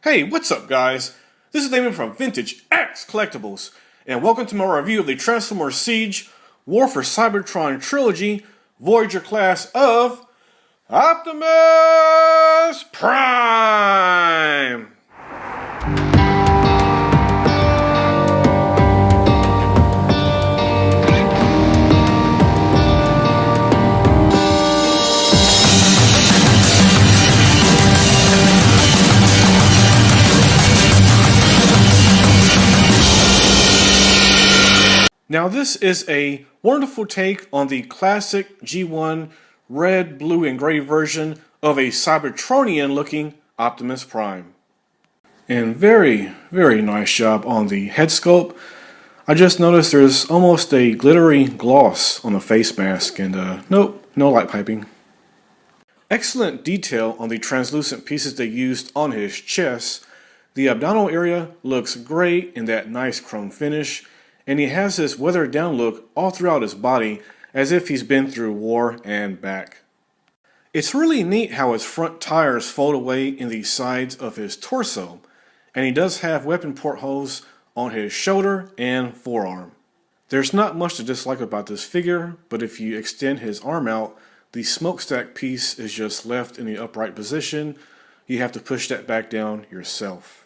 Hey, what's up guys? This is Damon from Vintage X Collectibles, and welcome to my review of the Transformers Siege War for Cybertron Trilogy Voyager Class of Optimus Prime! Now this is a wonderful take on the classic G1 red, blue, and gray version of a Cybertronian looking Optimus Prime. And very nice job on the head sculpt. I just noticed there's almost a glittery gloss on the face mask, and nope, no light piping. Excellent detail on the translucent pieces they used on his chest. The abdominal area looks great in that nice chrome finish. And he has this weathered down look all throughout his body, as if he's been through war and back. It's really neat how his front tires fold away in the sides of his torso, and he does have weapon portholes on his shoulder and forearm. There's not much to dislike about this figure, but if you extend his arm out, the smokestack piece is just left in the upright position. You have to push that back down yourself.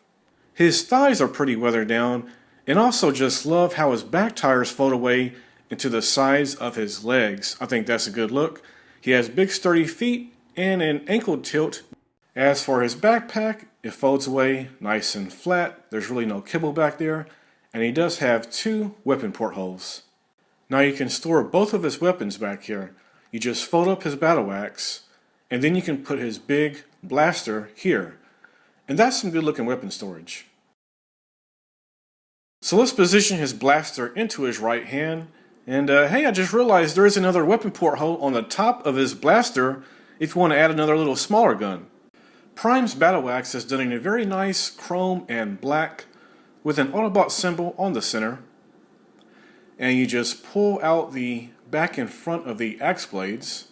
His thighs are pretty weathered down, and also just love how his back tires fold away into the sides of his legs. I think that's a good look. He has big sturdy feet and an ankle tilt. As for his backpack, it folds away nice and flat. There's really no kibble back there. And he does have two weapon portholes. Now you can store both of his weapons back here. You just fold up his battle axe, and then you can put his big blaster here. And that's some good looking weapon storage. So let's position his blaster into his right hand, and hey, I just realized there is another weapon porthole on the top of his blaster if you want to add another little smaller gun. Prime's battle axe is done in a very nice chrome and black with an Autobot symbol on the center, and you just pull out the back and front of the axe blades.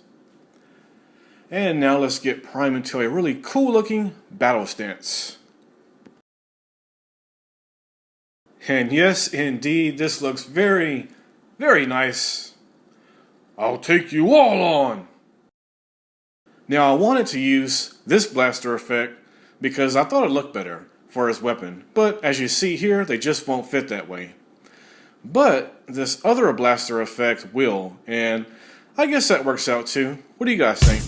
And now let's get Prime into a really cool looking battle stance. And yes, indeed, this looks very nice. I'll take you all on! Now I wanted to use this blaster effect because I thought it looked better for his weapon, but as you see here, they just won't fit that way. But this other blaster effect will, and I guess that works out too. What do you guys think?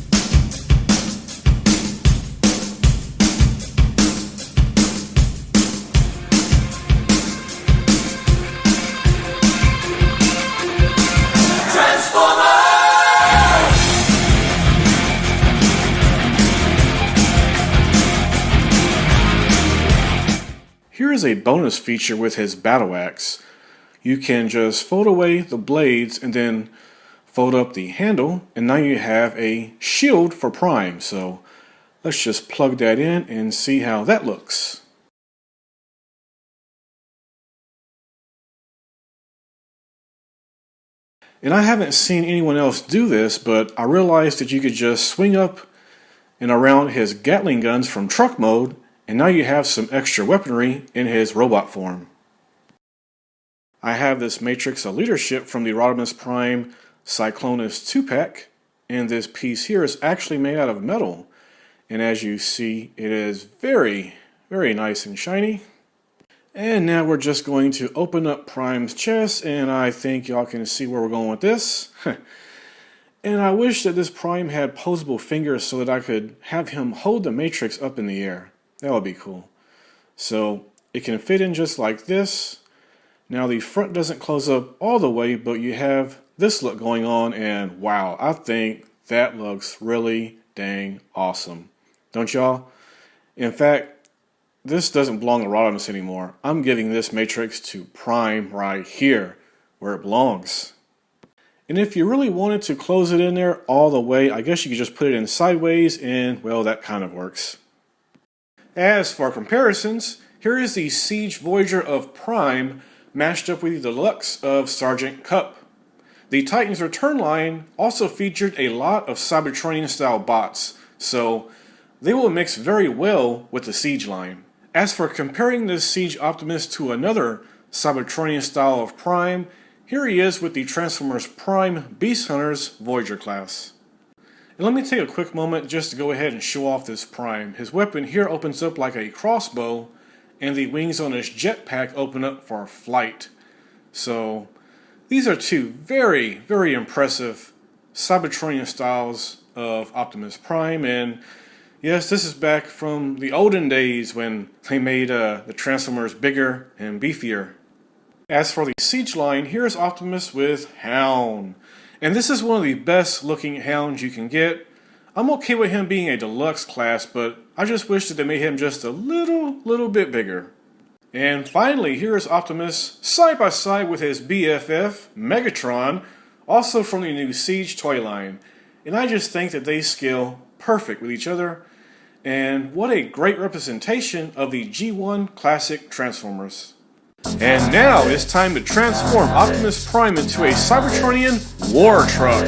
Here is a bonus feature with his battle axe. You can just fold away the blades and then fold up the handle, and now you have a shield for Prime. So let's just plug that in and see how that looks. And I haven't seen anyone else do this, but I realized that you could just swing up and around his Gatling guns from truck mode, and now you have some extra weaponry in his robot form. I have this Matrix of Leadership from the Optimus Prime Cyclonus 2-pack, and this piece here is actually made out of metal. And as you see, it is very nice and shiny. And now we're just going to open up Prime's chest, and I think y'all can see where we're going with this. And I wish that this Prime had posable fingers so that I could have him hold the Matrix up in the air. That would be cool. So it can fit in just like this. Now the front doesn't close up all the way, but you have this look going on, and wow, I think that looks really dang awesome. Don't y'all? In fact, this doesn't belong to Rodimus anymore. I'm giving this Matrix to Prime right here, where it belongs. And if you really wanted to close it in there all the way, I guess you could just put it in sideways, and well, that kind of works. As for comparisons, here is the Siege Voyager of Prime mashed up with the Deluxe of Sergeant Cup. The Titan's Return line also featured a lot of Cybertronian style bots, so they will mix very well with the Siege line. As for comparing this Siege Optimus to another Cybertronian style of Prime, here he is with the Transformers Prime Beast Hunters Voyager class. And let me take a quick moment just to go ahead and show off this Prime. His weapon here opens up like a crossbow, and the wings on his jetpack open up for flight. So these are two very, very impressive Cybertronian styles of Optimus Prime, and yes, this is back from the olden days when they made the Transformers bigger and beefier. As for the Siege line, here's Optimus with Hound. And this is one of the best looking Hounds you can get. I'm okay with him being a deluxe class, but I just wish that they made him just a little bit bigger. And finally, here's Optimus side by side with his BFF, Megatron, also from the new Siege toy line. And I just think that they scale perfect with each other. And what a great representation of the G1 classic Transformers. And now it's time to transform Optimus Prime into a Cybertronian war truck.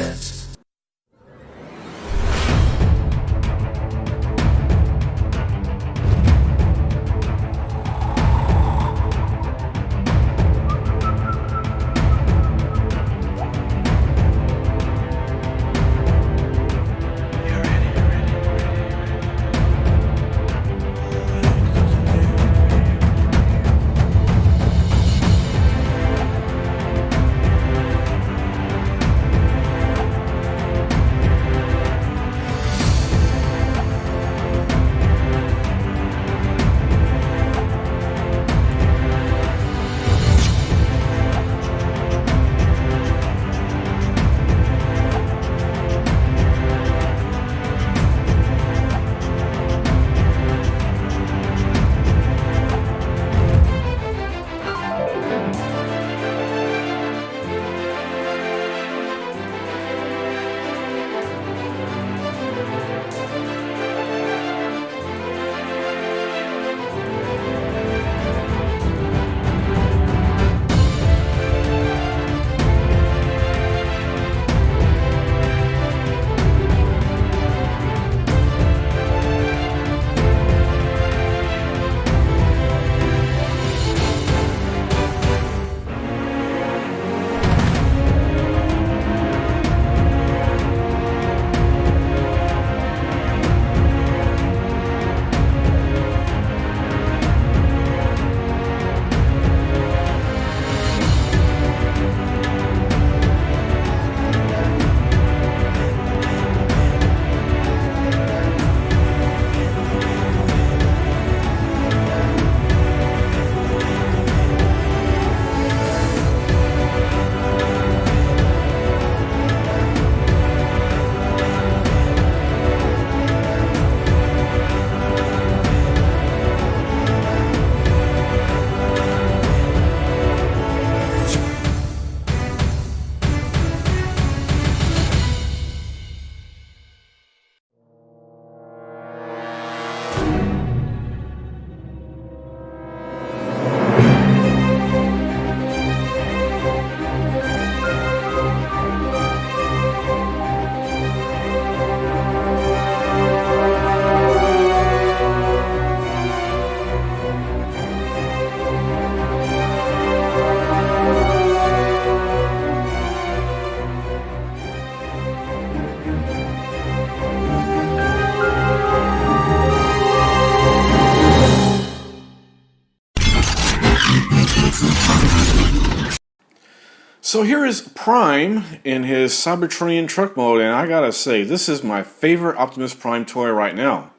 So here is Prime in his Cybertronian truck mode, and I gotta say, this is my favorite Optimus Prime toy right now.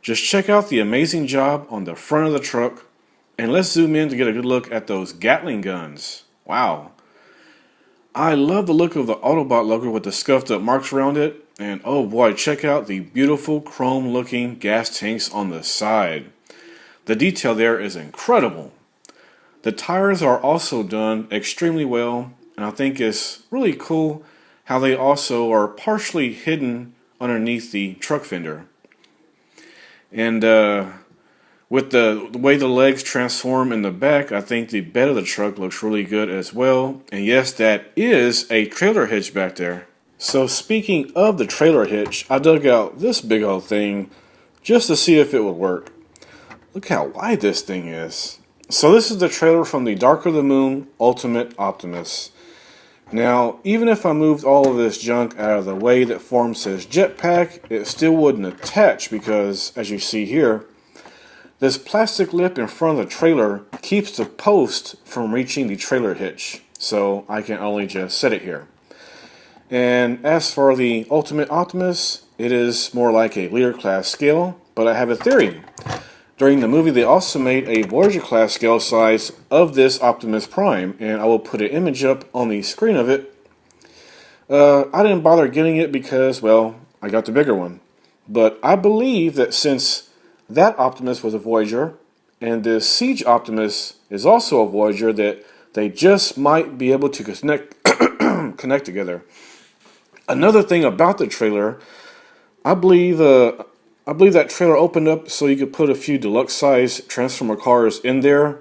Just check out the amazing job on the front of the truck, and let's zoom in to get a good look at those Gatling guns. Wow. I love the look of the Autobot logo with the scuffed up marks around it, and oh boy, check out the beautiful chrome looking gas tanks on the side. The detail there is incredible. The tires are also done extremely well, and I think it's really cool how they also are partially hidden underneath the truck fender. And with the way the legs transform in the back, I think the bed of the truck looks really good as well. And yes, that is a trailer hitch back there. So speaking of the trailer hitch, I dug out this big old thing just to see if it would work. Look how wide this thing is. So this is the trailer from the Dark of the Moon Ultimate Optimus. Now, even if I moved all of this junk out of the way that forms his jetpack, it still wouldn't attach because, as you see here, this plastic lip in front of the trailer keeps the post from reaching the trailer hitch. So I can only just set it here. And as for the Ultimate Optimus, it is more like a leader class scale, but I have a theory. During the movie, they also made a Voyager class scale size of this Optimus Prime, and I will put an image up on the screen of it. I didn't bother getting it because, well, I got the bigger one. But I believe that since that Optimus was a Voyager, and this Siege Optimus is also a Voyager, that they just might be able to connect together. Another thing about the trailer, I believe that trailer opened up so you could put a few deluxe size Transformer cars in there.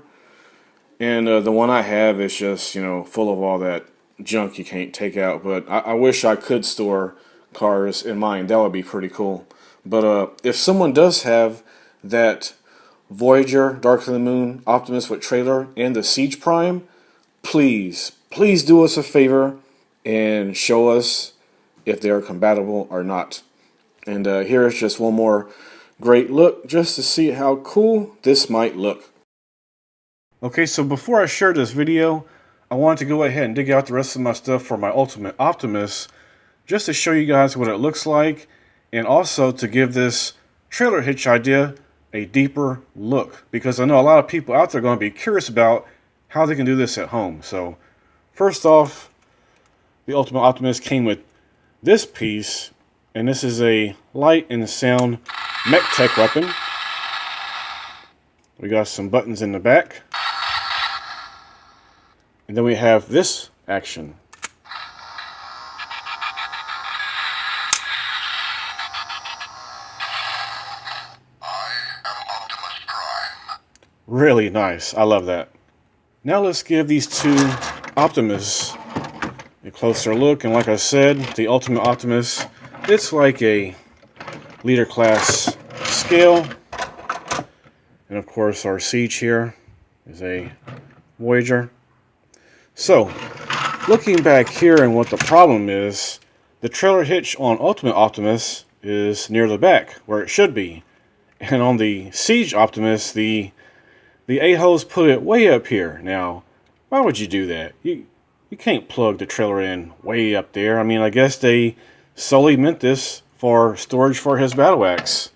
And the one I have is just, full of all that junk you can't take out. But I wish I could store cars in mine. That would be pretty cool. But if someone does have that Voyager, Dark of the Moon, Optimus with trailer, and the Siege Prime, please do us a favor and show us if they are compatible or not. And here is just one more great look just to see how cool this might look. Okay, so before I share this video, I wanted to go ahead and dig out the rest of my stuff for my Ultimate Optimus just to show you guys what it looks like, and also to give this trailer hitch idea a deeper look, because I know a lot of people out there are going to be curious about how they can do this at home. So first off, the Ultimate Optimus came with this piece, and this is a light and sound mech tech weapon. We got some buttons in the back. And then we have this action. I am Optimus Prime. Really nice. I love that. Now let's give these two Optimus a closer look. And like I said, the Ultimate Optimus, it's like a leader class scale. And of course our Siege here is a Voyager. So, looking back here and what the problem is, the trailer hitch on Ultimate Optimus is near the back, where it should be. And on the Siege Optimus, the a-holes put it way up here. Now, why would you do that? You can't plug the trailer in way up there. I mean, I guess they solely meant this for storage for his battle axe.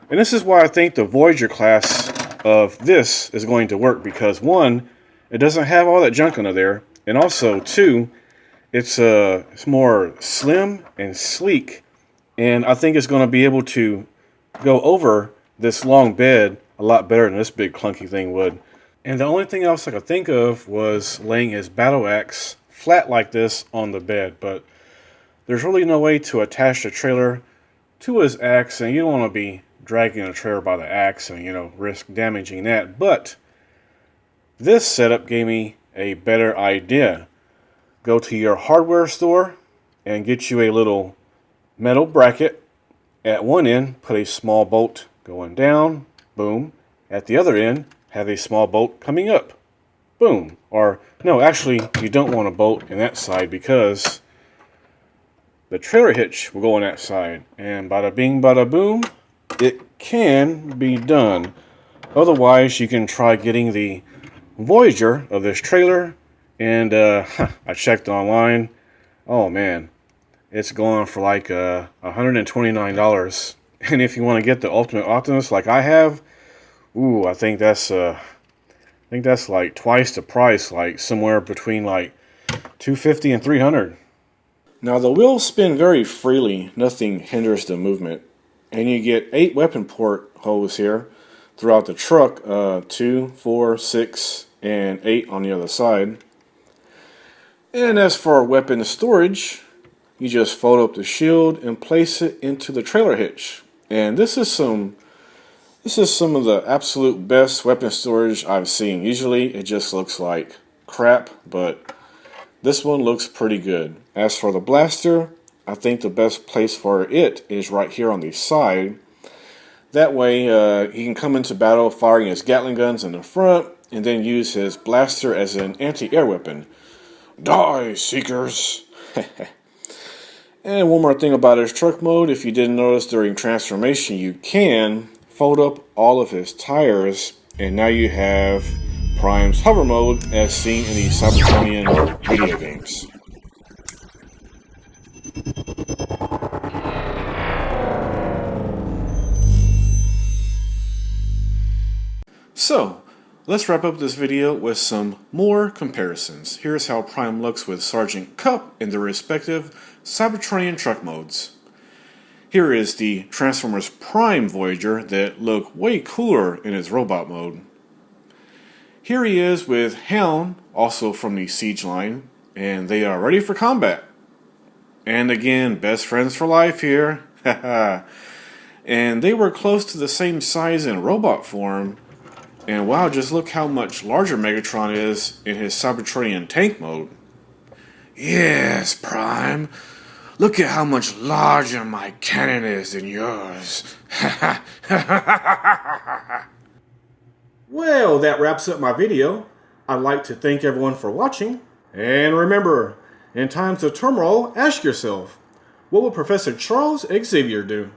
And this is why I think the Voyager class of this is going to work, because one, it doesn't have all that junk under there, and also two, it's more slim and sleek, and I think it's going to be able to go over this long bed a lot better than this big clunky thing would. And the only thing else I could think of was laying his battle axe flat like this on the bed, but there's really no way to attach the trailer to his axe, and you don't want to be dragging the trailer by the axe and risk damaging that. But this setup gave me a better idea. Go to your hardware store and get you a little metal bracket. At one end, put a small bolt going down, boom. At the other end, have a small bolt coming up, boom. Or no, actually, you don't want a bolt in that side because the trailer hitch will go on that side. And bada bing, bada boom, it can be done. Otherwise, you can try getting the Voyager of this trailer, and I checked online. Oh man, it's going for like $129. And if you want to get the Ultimate Optimus like I have, ooh, I think that's like twice the price, like somewhere between like $250 and $300. Now the wheels spin very freely, nothing hinders the movement, and you get 8 weapon port holes here throughout the truck, 2, 4, 6, and 8 on the other side. And as for weapon storage, you just fold up the shield and place it into the trailer hitch. And this is some of the absolute best weapon storage I've seen. Usually it just looks like crap, but this one looks pretty good. As for the blaster, I think the best place for it is right here on the side. That way, he can come into battle firing his Gatling guns in the front, and then use his blaster as an anti-air weapon. Die, Seekers! And one more thing about his truck mode, if you didn't notice during transformation, you can fold up all of his tires, and now you have Prime's hover mode as seen in the Cybertronian video games. So, let's wrap up this video with some more comparisons. Here's how Prime looks with Sergeant Cup in their respective Cybertronian truck modes. Here is the Transformers Prime Voyager that look way cooler in its robot mode. Here he is with Hound, also from the Siege line, and they are ready for combat. And again, best friends for life here. And they were close to the same size in robot form. And wow, just look how much larger Megatron is in his Cybertronian tank mode. Yes, Prime. Look at how much larger my cannon is than yours. Well, that wraps up my video. I'd like to thank everyone for watching. And remember, in times of turmoil, ask yourself, what would Professor Charles Xavier do?